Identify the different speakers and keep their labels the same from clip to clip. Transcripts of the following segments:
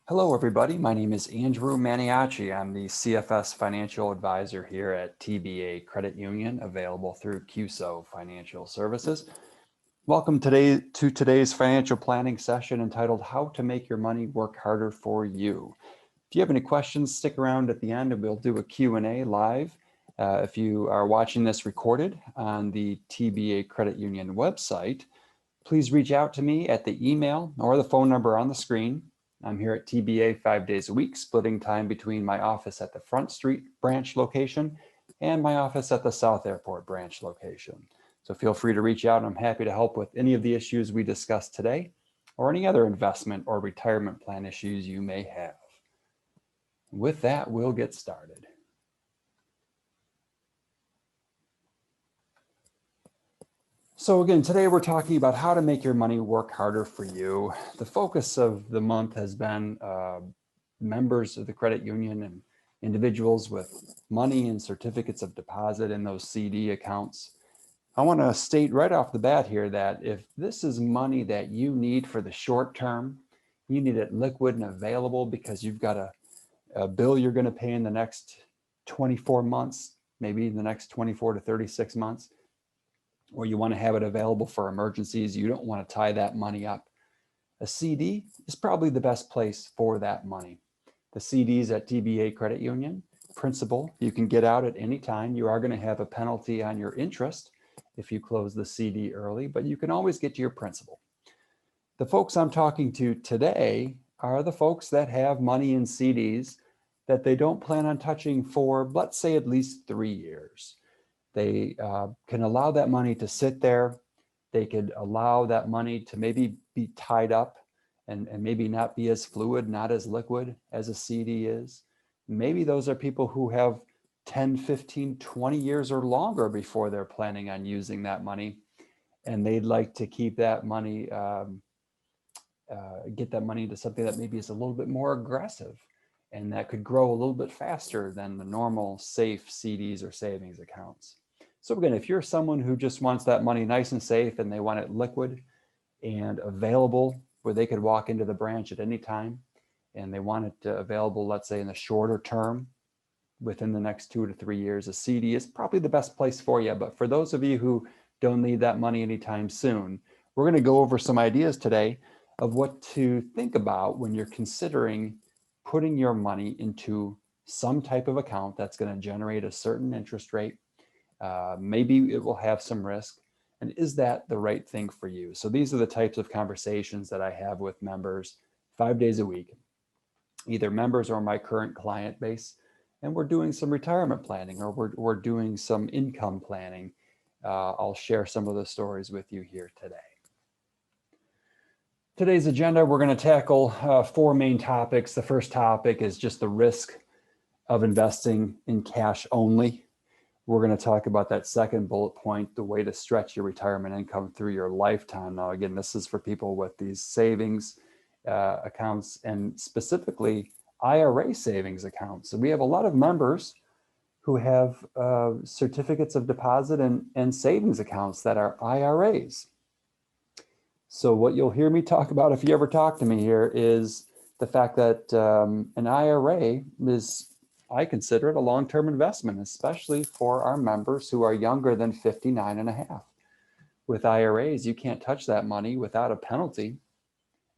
Speaker 1: Hello, everybody. My name is Andrew Maniaci. I'm the CFS Financial Advisor here at TBA Credit Union, available through CUSO Financial Services. Welcome to today's financial planning session entitled How to Make Your Money Work Harder for You. If you have any questions, stick around at the end and we'll do a Q&A live. If you are watching this recorded on the TBA Credit Union website, please reach out to me at the email or the phone number on the screen. I'm here at TBA 5 days a week, splitting time between my office at the Front Street branch location and my office at the South Airport branch location. So feel free to reach out. I'm happy to help with any of the issues we discussed today or any other investment or retirement plan issues you may have. With that, we'll get started. So again, today we're talking about how to make your money work harder for you. The focus of the month has been members of the credit union and individuals with money and certificates of deposit in those CD accounts. I want to state right off the bat here that if this is money that you need for the short term, you need it liquid and available because you've got a bill you're going to pay in the next 24 months, maybe the next 24 to 36 months, or you want to have it available for emergencies, you don't want to tie that money up. A CD is probably the best place for that money. The CDs at TBA Credit Union, principal, you can get out at any time. You are going to have a penalty on your interest if you close the CD early, but you can always get to your principal. The folks I'm talking to today are the folks that have money in CDs that they don't plan on touching for, let's say, at least 3 years. They can allow that money to sit there. They could allow that money to maybe be tied up and maybe not be as fluid, not as liquid as a CD is. Maybe those are people who have 10, 15, 20 years or longer before they're planning on using that money. And they'd like to keep that money, get that money into something that maybe is a little bit more aggressive and that could grow a little bit faster than the normal safe CDs or savings accounts. So again, if you're someone who just wants that money nice and safe and they want it liquid and available where they could walk into the branch at any time and they want it available, let's say in the shorter term, within the next 2 to 3 years, a CD is probably the best place for you. But for those of you who don't need that money anytime soon, we're going to go over some ideas today of what to think about when you're considering putting your money into some type of account that's going to generate a certain interest rate. Maybe it will have some risk. And is that the right thing for you? So these are the types of conversations that I have with members 5 days a week, either members or my current client base. And we're doing some retirement planning or we're doing some income planning. I'll share some of the stories with you here today. Today's agenda, we're going to tackle 4 main topics. The first topic is just the risk of investing in cash only. We're going to talk about that second bullet point, the way to stretch your retirement income through your lifetime. Now, again, this is for people with these savings accounts and specifically IRA savings accounts. So we have a lot of members who have certificates of deposit and savings accounts that are IRAs. So what you'll hear me talk about if you ever talk to me here is the fact that an IRA is, I consider it a long-term investment, especially for our members who are younger than 59 and a half. With IRAs, you can't touch that money without a penalty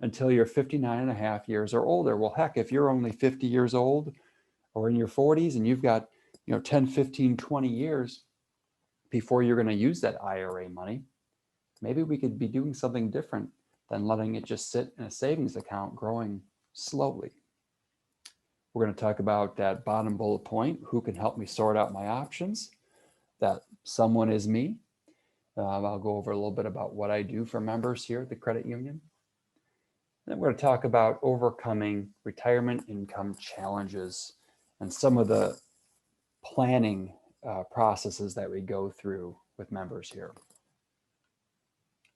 Speaker 1: until you're 59 and a half years or older. Well, heck, if you're only 50 years old or in your 40s and you've got 10, 15, 20 years before you're going to use that IRA money, maybe we could be doing something different than letting it just sit in a savings account growing slowly. We're going to talk about that bottom bullet point, who can help me sort out my options. That someone is me. I'll go over a little bit about what I do for members here at the credit union. Then we're going to talk about overcoming retirement income challenges and some of the planning processes that we go through with members here.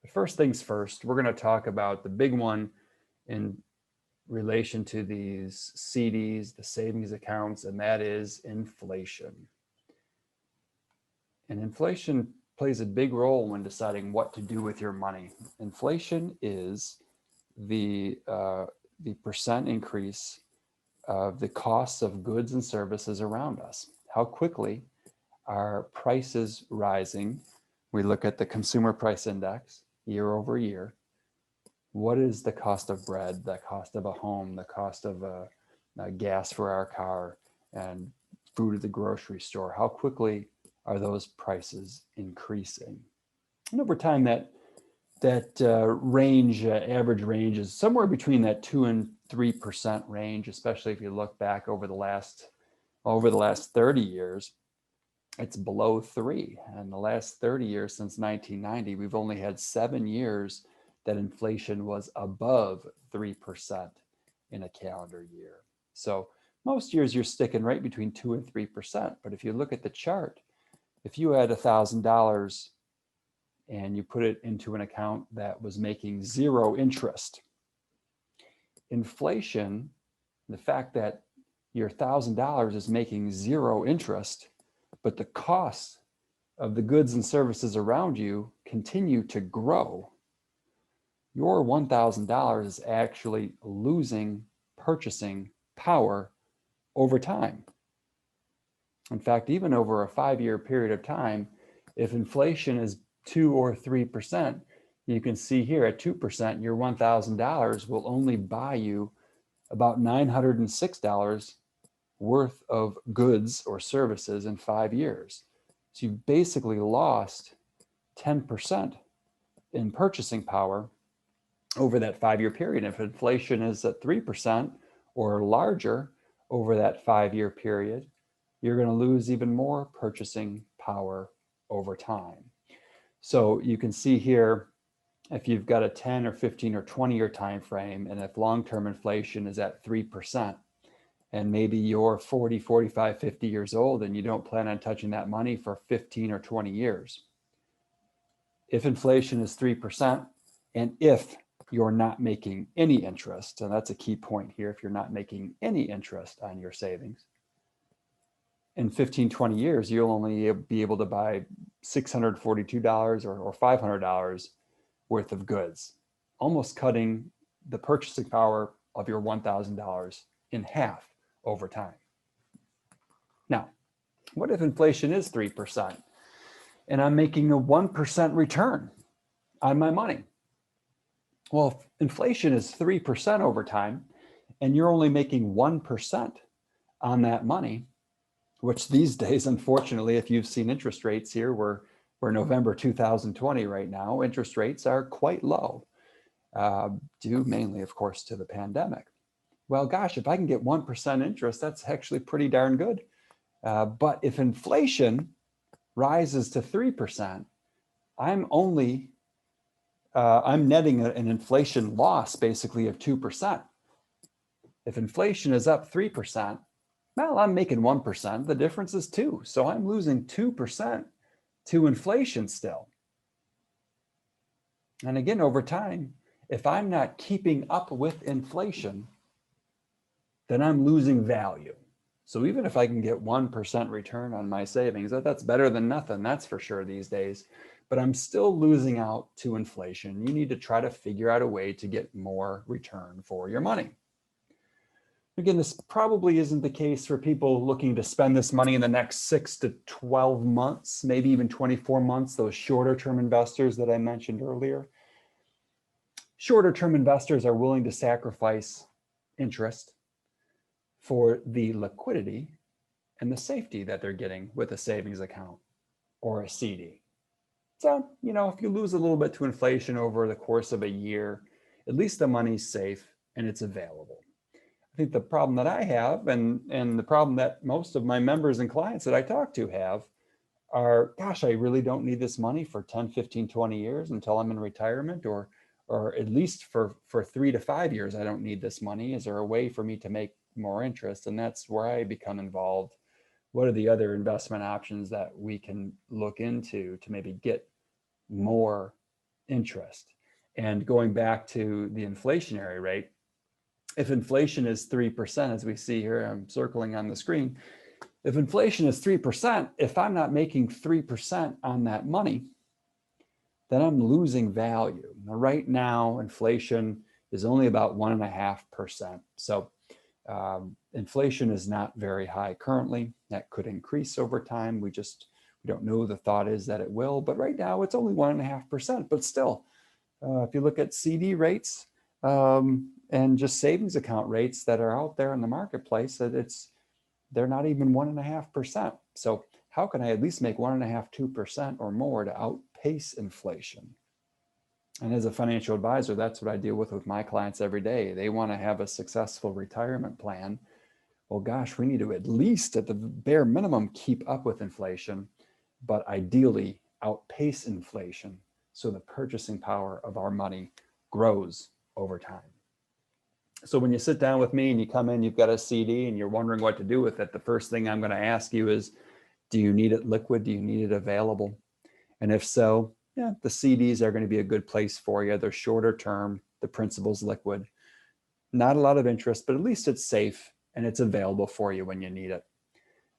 Speaker 1: But first things first, we're going to talk about the big one in relation to these CDs, the savings accounts, and that is inflation. And inflation plays a big role when deciding what to do with your money. Inflation is the the percent increase of the costs of goods and services around us. How quickly are prices rising? We look at the consumer price index year over year. What is the cost of bread, the cost of a home, the cost of gas for our car, and food at the grocery store? How quickly are those prices increasing? And over time, that range, average range, is somewhere between that 2 and 3% range, especially if you look back over the last 30 years. It's below 3. And the last 30 years since 1990, we've only had 7 years that inflation was above 3% in a calendar year. So most years you're sticking right between 2 and 3%. But if you look at the chart, if you had $1,000 and you put it into an account that was making 0 interest, inflation, the fact that your $1,000 is making 0 interest, but the cost of the goods and services around you continue to grow, your $1,000 is actually losing purchasing power over time. In fact, even over a 5-year period of time, if inflation is 2 or 3%, you can see here at 2%, your $1,000 will only buy you about $906 worth of goods or services in 5 years. So you've basically lost 10% in purchasing power over that 5-year period. If inflation is at 3% or larger over that 5-year period, you're going to lose even more purchasing power over time. So you can see here, if you've got a 10 or 15 or 20-year time frame, and if long-term inflation is at 3%, and maybe you're 40, 45, 50 years old and you don't plan on touching that money for 15 or 20 years. If inflation is 3%, and if you're not making any interest, and that's a key point here, if you're not making any interest on your savings, in 15, 20 years, you'll only be able to buy $642 or $500 worth of goods, almost cutting the purchasing power of your $1,000 in half over time. Now, what if inflation is 3% and I'm making a 1% return on my money? Well, if inflation is 3% over time and you're only making 1% on that money, which these days, unfortunately, if you've seen interest rates here, we're November 2020 right now, interest rates are quite low, due mainly, of course, to the pandemic. Well, gosh, if I can get 1% interest, that's actually pretty darn good. But if inflation rises to 3%, I'm netting an inflation loss basically of 2%. If inflation is up 3%, well, I'm making 1%. The difference is 2. So I'm losing 2% to inflation still. And again, over time, if I'm not keeping up with inflation, then I'm losing value. So even if I can get 1% return on my savings, that's better than nothing, that's for sure these days. But I'm still losing out to inflation. You need to try to figure out a way to get more return for your money. Again, this probably isn't the case for people looking to spend this money in the next 6 to 12 months, maybe even 24 months, those shorter term investors that I mentioned earlier. Shorter term investors are willing to sacrifice interest for the liquidity and the safety that they're getting with a savings account or a CD. So, if you lose a little bit to inflation over the course of a year, at least the money's safe and it's available. I think the problem that I have and the problem that most of my members and clients that I talk to have are, gosh, I really don't need this money for 10, 15, 20 years until I'm in retirement, or at least for 3 to 5 years, I don't need this money. Is there a way for me to make more interest? And that's where I become involved. What are the other investment options that we can look into to maybe get more interest? And going back to the inflationary rate, if inflation is 3%, as we see here, I'm circling on the screen, if inflation is 3%, if I'm not making 3% on that money, then I'm losing value. Now, right now, inflation is only about 1.5%. So inflation is not very high currently. That could increase over time. We don't know. The thought is that it will, but right now it's only 1.5%. But still, if you look at CD rates and just savings account rates that are out there in the marketplace, they're not even 1.5%. So how can I at least make 1.5%, 2% or more to outpace inflation? And as a financial advisor, that's what I deal with my clients every day. They want to have a successful retirement plan. Well, gosh, we need to at least at the bare minimum keep up with inflation, but ideally outpace inflation so the purchasing power of our money grows over time. So when you sit down with me and you come in, you've got a CD and you're wondering what to do with it, the first thing I'm going to ask you is, do you need it liquid? Do you need it available? And if so, yeah, the CDs are going to be a good place for you. They're shorter term, the principal's liquid, not a lot of interest, but at least it's safe and it's available for you when you need it.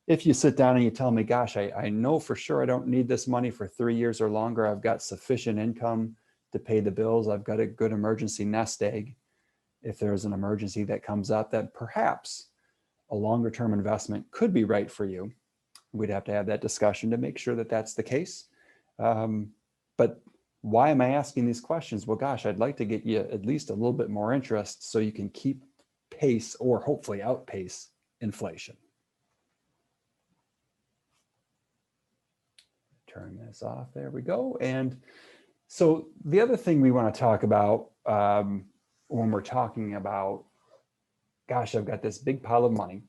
Speaker 1: If you sit down and you tell me, gosh, I know for sure I don't need this money for 3 years or longer. I've got sufficient income to pay the bills. I've got a good emergency nest egg. If there's an emergency that comes up, that perhaps a longer term investment could be right for you. We'd have to have that discussion to make sure that that's the case. But why am I asking these questions? Well, gosh, I'd like to get you at least a little bit more interest so you can keep pace or hopefully outpace inflation. Turn this off. There we go. And so the other thing we want to talk about when we're talking about, gosh, I've got this big pile of money.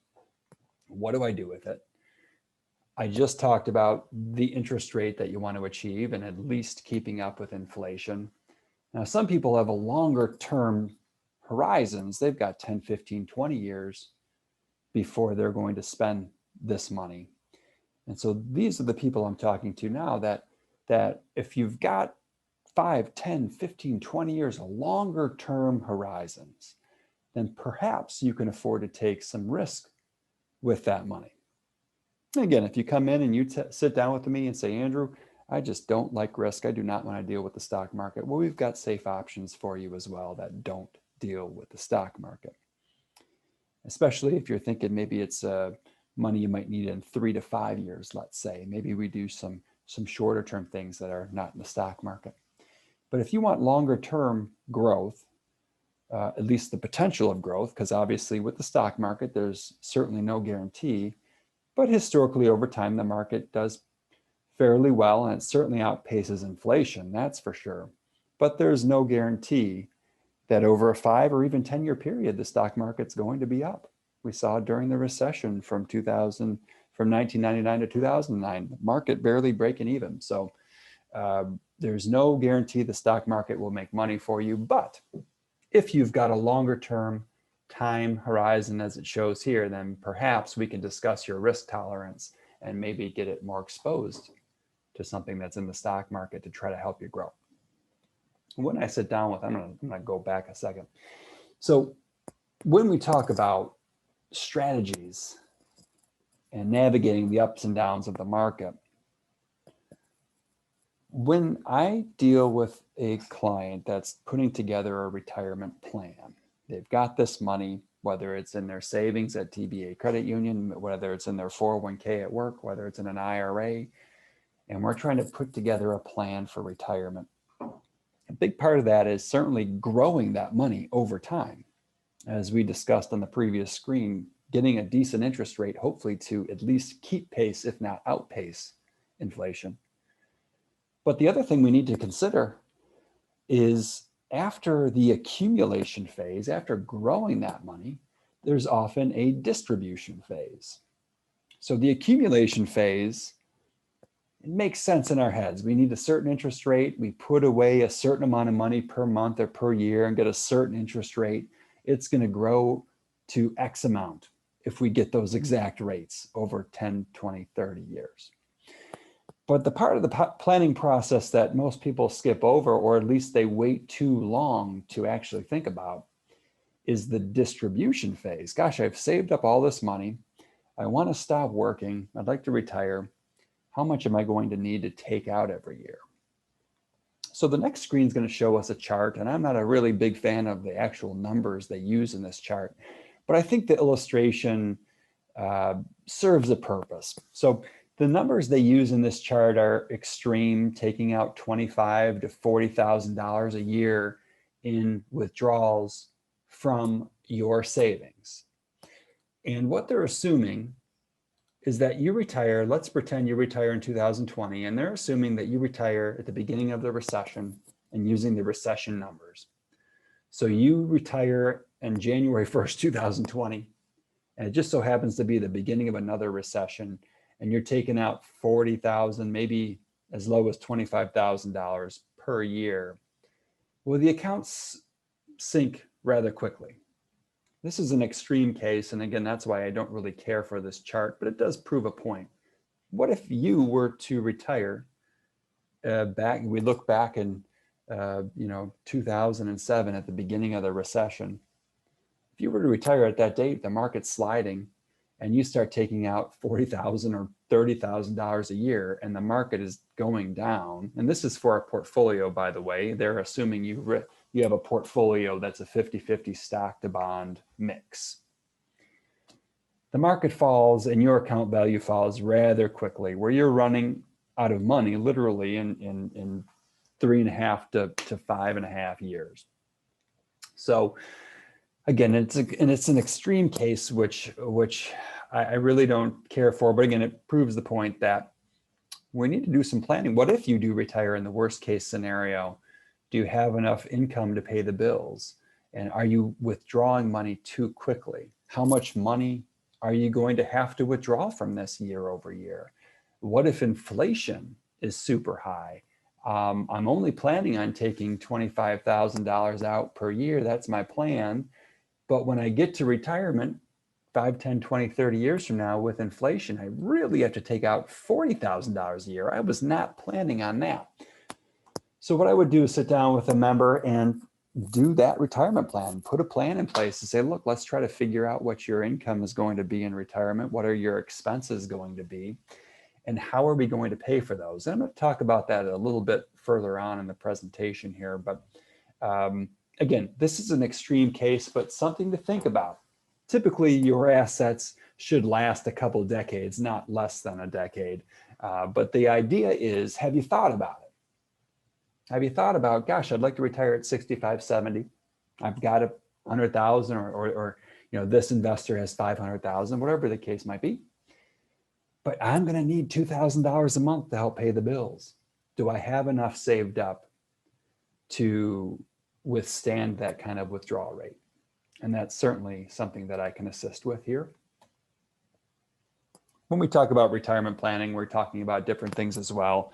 Speaker 1: What do I do with it? I just talked about the interest rate that you want to achieve and at least keeping up with inflation. Now, some people have a longer term horizons. They've got 10, 15, 20 years before they're going to spend this money. And so these are the people I'm talking to now that if you've got 5, 10, 15, 20 years, longer term horizons, then perhaps you can afford to take some risk with that money. Again, if you come in and you sit down with me and say, Andrew, I just don't like risk. I do not want to deal with the stock market. Well, we've got safe options for you as well that don't deal with the stock market. Especially if you're thinking maybe it's money you might need in 3 to 5 years, let's say. Maybe we do some shorter term things that are not in the stock market. But if you want longer term growth, at least the potential of growth, because obviously with the stock market, there's certainly no guarantee. But historically, over time, the market does fairly well, and it certainly outpaces inflation, that's for sure. But there's no guarantee that over a 5 or even 10-year period, the stock market's going to be up. We saw during the recession from 1999 to 2009, the market barely breaking even. So there's no guarantee the stock market will make money for you. But if you've got a longer term time horizon as it shows here, then perhaps we can discuss your risk tolerance and maybe get it more exposed to something that's in the stock market to try to help you grow. When I sit down with, I'm gonna go back a second. So when we talk about strategies and navigating the ups and downs of the market, when I deal with a client that's putting together a retirement plan, they've got this money, whether it's in their savings at TBA Credit Union, whether it's in their 401k at work, whether it's in an IRA, and we're trying to put together a plan for retirement. A big part of that is certainly growing that money over time. As we discussed on the previous screen, getting a decent interest rate, hopefully to at least keep pace, if not outpace inflation. But the other thing we need to consider is after the accumulation phase, after growing that money, there's often a distribution phase. So the accumulation phase, it makes sense in our heads. We need a certain interest rate. We put away a certain amount of money per month or per year and get a certain interest rate. It's going to grow to X amount if we get those exact rates over 10, 20, 30 years. But the part of the planning process that most people skip over, or at least they wait too long to actually think about, is the distribution phase. Gosh, I've saved up all this money. I want to stop working. I'd like to retire. How much am I going to need to take out every year? So the next screen is going to show us a chart, and I'm not a really big fan of the actual numbers they use in this chart, but I think the illustration serves a purpose. So the numbers they use in this chart are extreme, taking out $25,000 to $40,000 a year in withdrawals from your savings. And what they're assuming is that you retire, let's pretend you retire in 2020, and they're assuming that you retire at the beginning of the recession and using the recession numbers. So you retire on January 1st, 2020, and it just so happens to be the beginning of another recession, and you're taking out $40,000, maybe as low as $25,000 per year. Well, the accounts sink rather quickly. This is an extreme case, and again, that's why I don't really care for this chart, but it does prove a point. What if you were to retire we look back in 2007 at the beginning of the recession. If you were to retire at that date, the market's sliding, and you start taking out $40,000 or $30,000 a year, and the market is going down. And this is for a portfolio, by the way. They're assuming you have a portfolio that's a 50-50 stock to bond mix. The market falls and your account value falls rather quickly, where you're running out of money literally in 3.5 to 5.5 years. So again, it's an extreme case, which I really don't care for. But again, it proves the point that we need to do some planning. What if you do retire in the worst case scenario? Do you have enough income to pay the bills? And are you withdrawing money too quickly? How much money are you going to have to withdraw from this year over year? What if inflation is super high? I'm only planning on taking $25,000 out per year. That's my plan. But when I get to retirement, 5, 10, 20, 30 years from now with inflation, I really have to take out $40,000 a year. I was not planning on that. So what I would do is sit down with a member and do that retirement plan, put a plan in place to say, look, let's try to figure out what your income is going to be in retirement. What are your expenses going to be? And how are we going to pay for those? And I'm going to talk about that a little bit further on in the presentation here. But again, this is an extreme case, but something to think about. Typically, your assets should last a couple of decades, not less than a decade. But the idea is, have you thought about it? Have you thought about, gosh, I'd like to retire at 65, 70. I've got 100,000 or this investor has 500,000, whatever the case might be. But I'm going to need $2,000 a month to help pay the bills. Do I have enough saved up to withstand that kind of withdrawal rate? And that's certainly something that I can assist with here. When we talk about retirement planning, we're talking about different things as well.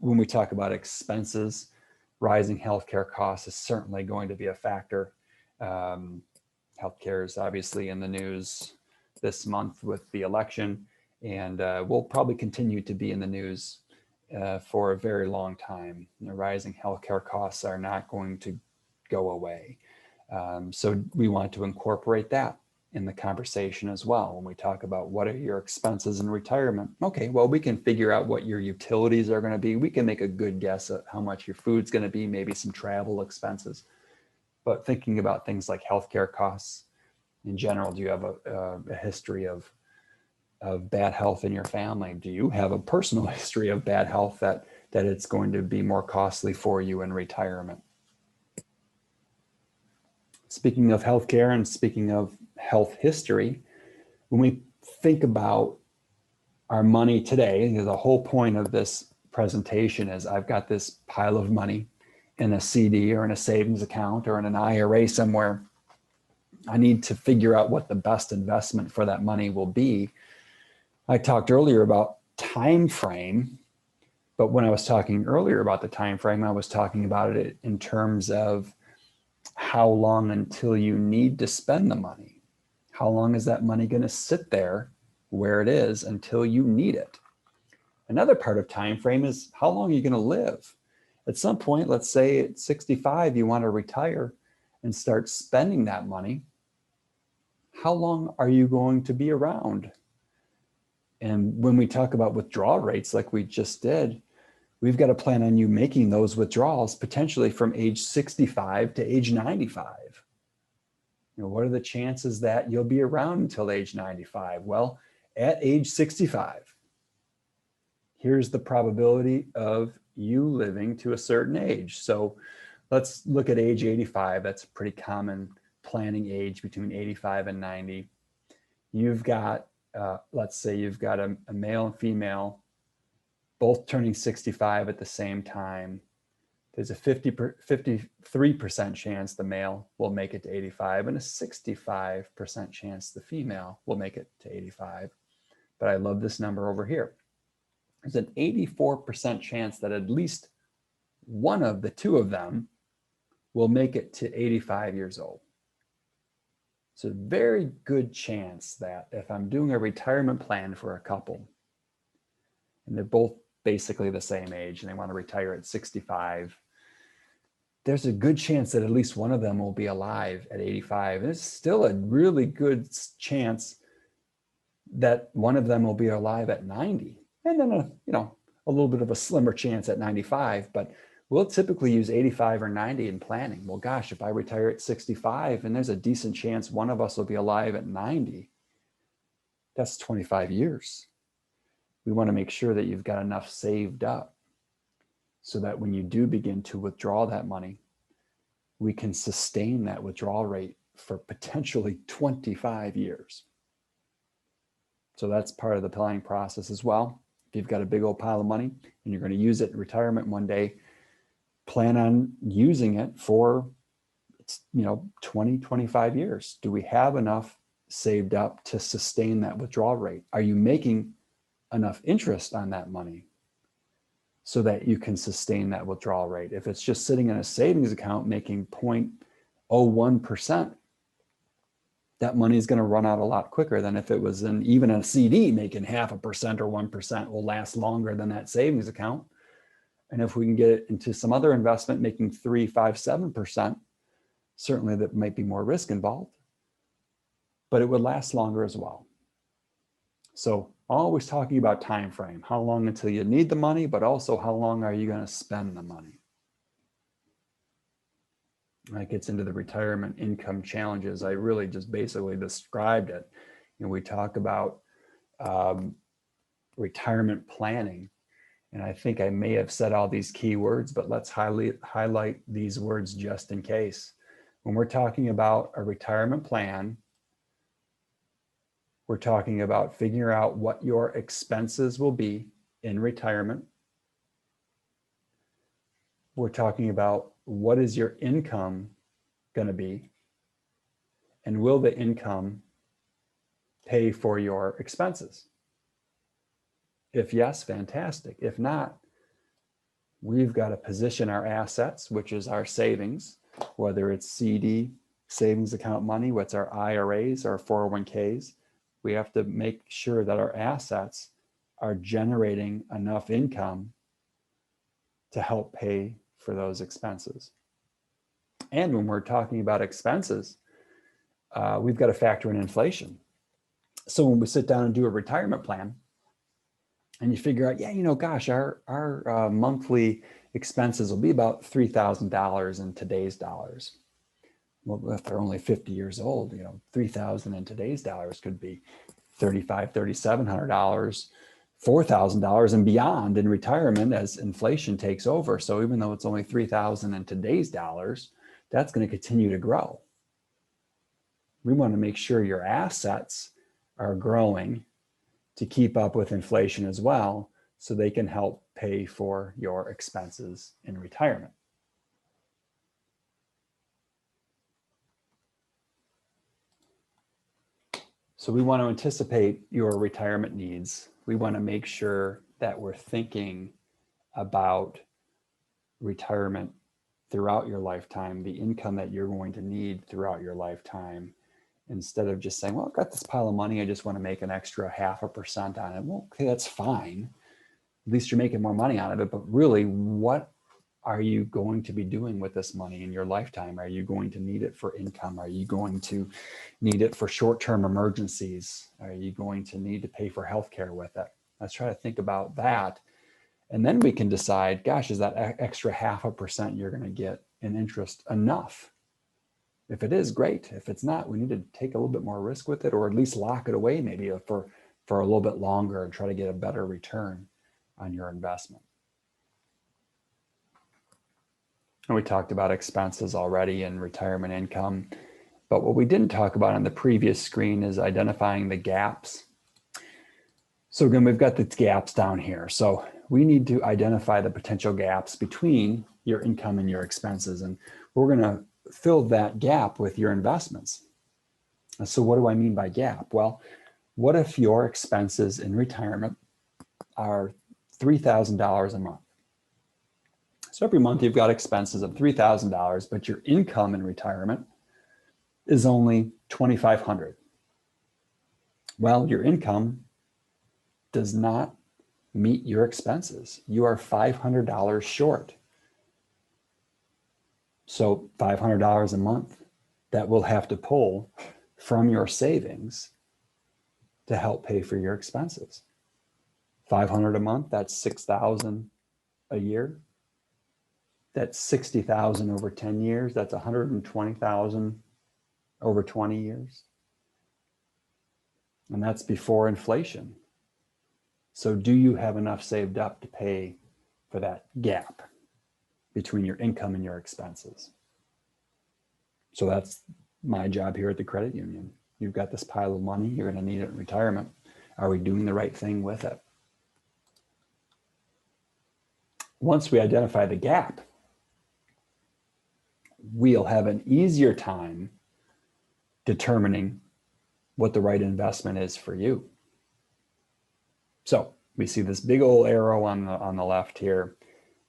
Speaker 1: When we talk about expenses, rising healthcare costs is certainly going to be a factor. Healthcare is obviously in the news this month with the election, and will probably continue to be in the news for a very long time. The rising healthcare costs are not going to go away. So we want to incorporate that in the conversation as well. When we talk about what are your expenses in retirement, okay, well, we can figure out what your utilities are going to be. We can make a good guess at how much your food's going to be, maybe some travel expenses. But thinking about things like healthcare costs in general, do you have a history of bad health in your family? Do you have a personal history of bad health that it's going to be more costly for you in retirement? Speaking of healthcare and speaking of health history, when we think about our money today, the whole point of this presentation is I've got this pile of money in a CD or in a savings account or in an IRA somewhere. I need to figure out what the best investment for that money will be. I talked earlier about time frame, but when I was talking earlier about the time frame, I was talking about it in terms of how long until you need to spend the money. How long is that money going to sit there where it is until you need it? Another part of time frame is how long are you going to live? At some point, let's say at 65, you want to retire and start spending that money. How long are you going to be around? And when we talk about withdrawal rates like we just did, we've got to plan on you making those withdrawals potentially from age 65 to age 95. What are the chances that you'll be around until age 95? Well, at age 65, here's the probability of you living to a certain age. So let's look at age 85. That's a pretty common planning age, between 85 and 90. You've got, let's say you've got a male and female, both turning 65 at the same time. There's a 53% chance the male will make it to 85 and a 65% chance the female will make it to 85. But I love this number over here. There's an 84% chance that at least one of the two of them will make it to 85 years old. So a very good chance that if I'm doing a retirement plan for a couple, and they're both basically the same age and they want to retire at 65, there's a good chance that at least one of them will be alive at 85. And it's still a really good chance that one of them will be alive at 90. And then a little bit of a slimmer chance at 95, but we'll typically use 85 or 90 in planning. Well, gosh, if I retire at 65 and there's a decent chance one of us will be alive at 90, that's 25 years. We want to make sure that you've got enough saved up so that when you do begin to withdraw that money, we can sustain that withdrawal rate for potentially 25 years. So that's part of the planning process as well. If you've got a big old pile of money and you're going to use it in retirement one day, plan on using it for 20, 25 years. Do we have enough saved up to sustain that withdrawal rate? Are you making enough interest on that money so that you can sustain that withdrawal rate? If it's just sitting in a savings account making 0.01%, that money is going to run out a lot quicker than if it was even a CD making 0.5% or 1%. Will last longer than that savings account. And if we can get it into some other investment making 3, 5, 7%, certainly that might be more risk involved, but it would last longer as well. So always talking about time frame, how long until you need the money, but also how long are you going to spend the money? That gets into the retirement income challenges. I really just basically described it. We talk about retirement planning, and I think I may have said all these key words, but let's highlight these words just in case. When we're talking about a retirement plan, we're talking about figuring out what your expenses will be in retirement. We're talking about what is your income going to be, and will the income pay for your expenses? If yes, fantastic. If not, we've got to position our assets, which is our savings, whether it's CD, savings account money, what's our IRAs, our 401ks. We have to make sure that our assets are generating enough income to help pay for those expenses. And when we're talking about expenses, we've got to factor in inflation. So when we sit down and do a retirement plan and you figure out, gosh, our monthly expenses will be about $3,000 in today's dollars. Well, if they're only 50 years old, $3,000 in today's dollars could be $3,500, $3,700, $4,000 and beyond in retirement as inflation takes over. So even though it's only $3,000 in today's dollars, that's going to continue to grow. We want to make sure your assets are growing to keep up with inflation as well, so they can help pay for your expenses in retirement. So we want to anticipate your retirement needs. We want to make sure that we're thinking about retirement throughout your lifetime, the income that you're going to need throughout your lifetime, instead of just saying, well, I've got this pile of money, I just want to make an extra 0.5% on it. Well, okay, that's fine. At least you're making more money out of it. But really, what are you going to be doing with this money in your lifetime? Are you going to need it for income? Are you going to need it for short-term emergencies? Are you going to need to pay for healthcare with it? Let's try to think about that And then we can decide, gosh, is that extra 0.5% you're going to get in interest enough? If it is, great. If it's not, we need to take a little bit more risk with it, or at least lock it away maybe for a little bit longer and try to get a better return on your investment. And we talked about expenses already and retirement income. But what we didn't talk about on the previous screen is identifying the gaps. So again, we've got the gaps down here. So we need to identify the potential gaps between your income and your expenses. And we're going to fill that gap with your investments. So what do I mean by gap? Well, what if your expenses in retirement are $3,000 a month? So every month you've got expenses of $3,000, but your income in retirement is only $2,500. Well, your income does not meet your expenses. You are $500 short. So $500 a month that we'll have to pull from your savings to help pay for your expenses. $500 a month, that's $6,000 a year. That's $60,000 over 10 years. That's $120,000 over 20 years. And that's before inflation. So do you have enough saved up to pay for that gap between your income and your expenses? So that's my job here at the credit union. You've got this pile of money, you're going to need it in retirement. Are we doing the right thing with it? Once we identify the gap, we'll have an easier time determining what the right investment is for you. So we see this big old arrow on the left here.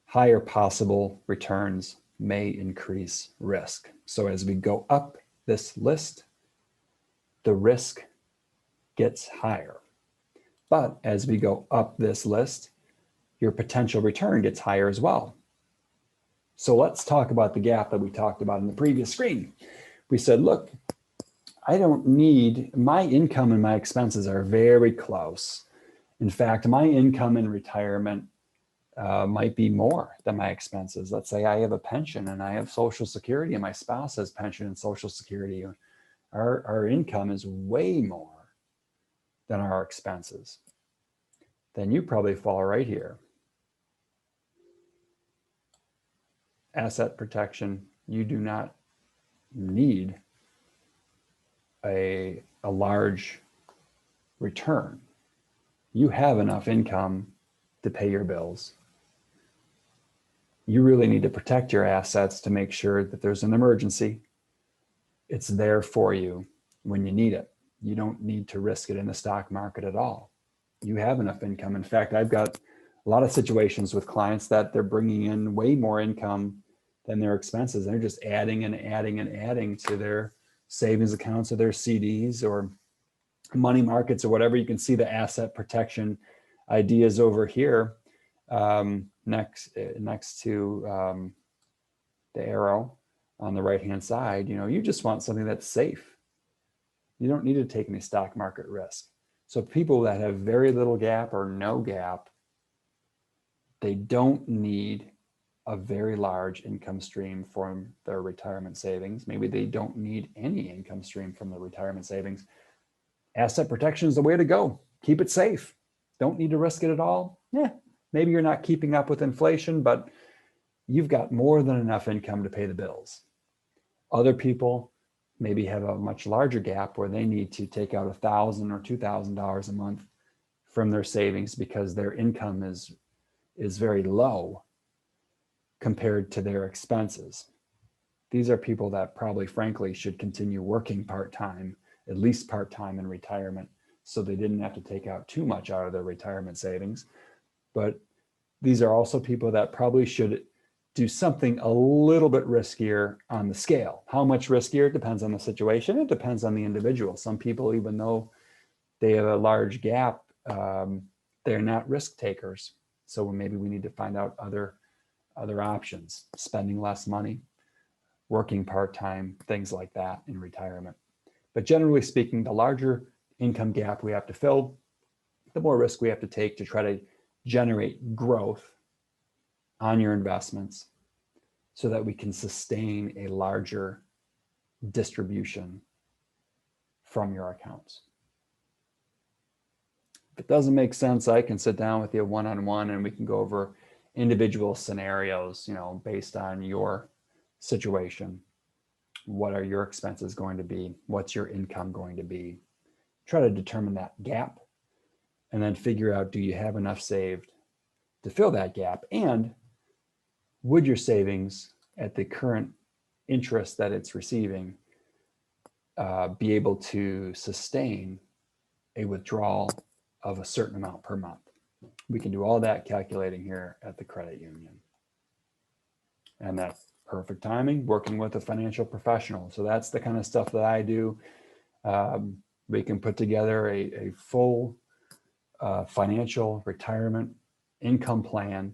Speaker 1: Higher possible returns may increase risk. So as we go up this list, the risk gets higher. But as we go up this list, your potential return gets higher as well. So let's talk about the gap that we talked about in the previous screen. We said, look, I don't need, my income and my expenses are very close. In fact, my income in retirement might be more than my expenses. Let's say I have a pension and I have Social Security and my spouse has pension and Social Security. Our income is way more than our expenses. Then you probably fall right here. Asset protection, you do not need a large return. You have enough income to pay your bills. You really need to protect your assets to make sure that there's an emergency. It's there for you when you need it. You don't need to risk it in the stock market at all. You have enough income. In fact, I've got a lot of situations with clients that they're bringing in way more income than their expenses. They're just adding and adding and adding to their savings accounts or their CDs or money markets or whatever. You can see the asset protection ideas over here next to the arrow on the right-hand side. You just want something that's safe. You don't need to take any stock market risk. So people that have very little gap or no gap, they don't need a very large income stream from their retirement savings. Maybe they don't need any income stream from their retirement savings. Asset protection is the way to go. Keep it safe. Don't need to risk it at all. Yeah, maybe you're not keeping up with inflation, but you've got more than enough income to pay the bills. Other people maybe have a much larger gap where they need to take out $1,000 or $2,000 a month from their savings because their income is very low compared to their expenses. These are people that probably, frankly, should continue working part-time, at least part-time in retirement, so they didn't have to take out too much out of their retirement savings. But these are also people that probably should do something a little bit riskier on the scale. How much riskier? It depends on the situation. It depends on the individual. Some people, even though they have a large gap, they're not risk takers. So maybe we need to find out other options, spending less money, working part-time, things like that in retirement. But generally speaking, the larger income gap we have to fill, the more risk we have to take to try to generate growth on your investments so that we can sustain a larger distribution from your accounts. If it doesn't make sense, I can sit down with you one-on-one and we can go over individual scenarios, based on your situation. What are your expenses going to be? What's your income going to be? Try to determine that gap and then figure out, do you have enough saved to fill that gap? And would your savings at the current interest that it's receiving be able to sustain a withdrawal of a certain amount per month? We can do all that calculating here at the credit union. And that's perfect timing, working with a financial professional. So that's the kind of stuff that I do. We can put together a full financial retirement income plan,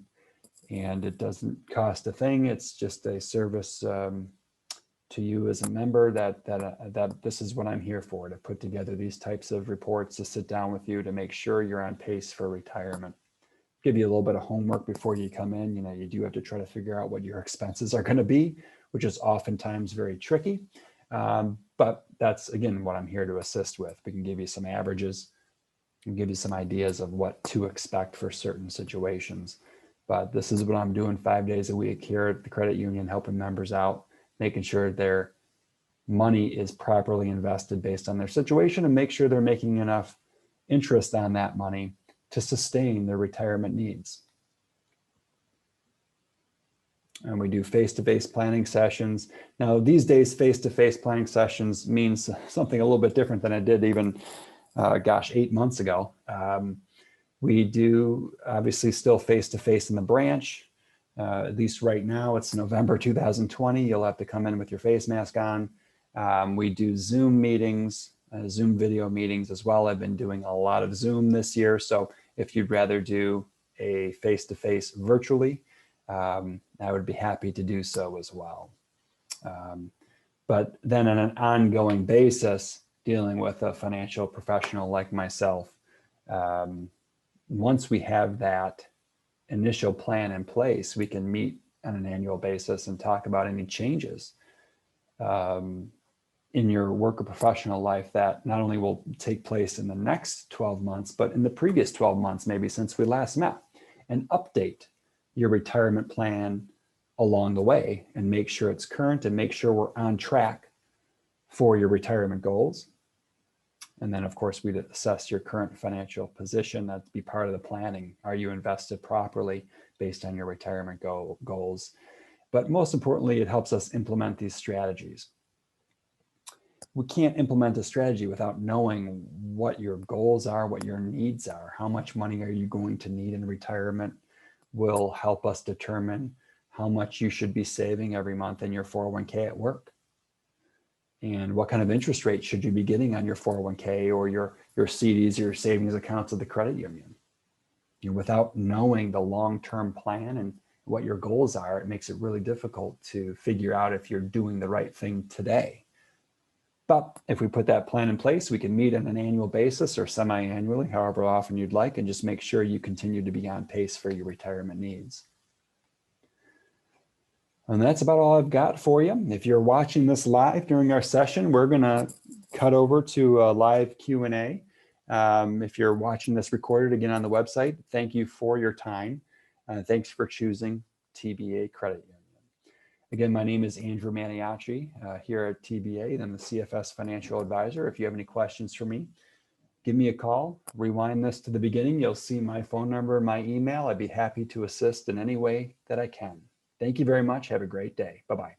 Speaker 1: and it doesn't cost a thing. It's just a service to you as a member that this is what I'm here for, to put together these types of reports, to sit down with you to make sure you're on pace for retirement. Give you a little bit of homework before you come in. You do have to try to figure out what your expenses are going to be, which is oftentimes very tricky. But that's, again, what I'm here to assist with. We can give you some averages and give you some ideas of what to expect for certain situations. But this is what I'm doing 5 days a week here at the credit union, helping members out, making sure their money is properly invested based on their situation and make sure they're making enough interest on that money to sustain their retirement needs. And we do face-to-face planning sessions. Now, these days, face-to-face planning sessions means something a little bit different than it did even, 8 months ago. We do obviously still face-to-face in the branch. At least right now, it's November 2020. You'll have to come in with your face mask on. We do Zoom meetings, Zoom video meetings as well. I've been doing a lot of Zoom this year. So if you'd rather do a face-to-face virtually, I would be happy to do so as well. But then on an ongoing basis, dealing with a financial professional like myself, once we have that initial plan in place, we can meet on an annual basis and talk about any changes in your work or professional life that not only will take place in the next 12 months, but in the previous 12 months, maybe since we last met, and update your retirement plan along the way and make sure it's current and make sure we're on track for your retirement goals. And then, of course, we'd assess your current financial position. That'd be part of the planning. Are you invested properly based on your retirement goals? But most importantly, it helps us implement these strategies. We can't implement a strategy without knowing what your goals are, what your needs are. How much money are you going to need in retirement will help us determine how much you should be saving every month in your 401k at work. And what kind of interest rate should you be getting on your 401k or your CDs or your savings accounts at the credit union? Without knowing the long-term plan and what your goals are, it makes it really difficult to figure out if you're doing the right thing today. But if we put that plan in place, we can meet on an annual basis or semi-annually, however often you'd like, and just make sure you continue to be on pace for your retirement needs. And that's about all I've got for you. If you're watching this live during our session, we're going to cut over to a live Q&A. If you're watching this recorded again on the website, thank you for your time. Thanks for choosing TBA Credit Union. Again, my name is Andrew Maniaci here at TBA, and I'm the CFS Financial Advisor. If you have any questions for me, give me a call. Rewind this to the beginning. You'll see my phone number and my email. I'd be happy to assist in any way that I can. Thank you very much. Have a great day. Bye-bye.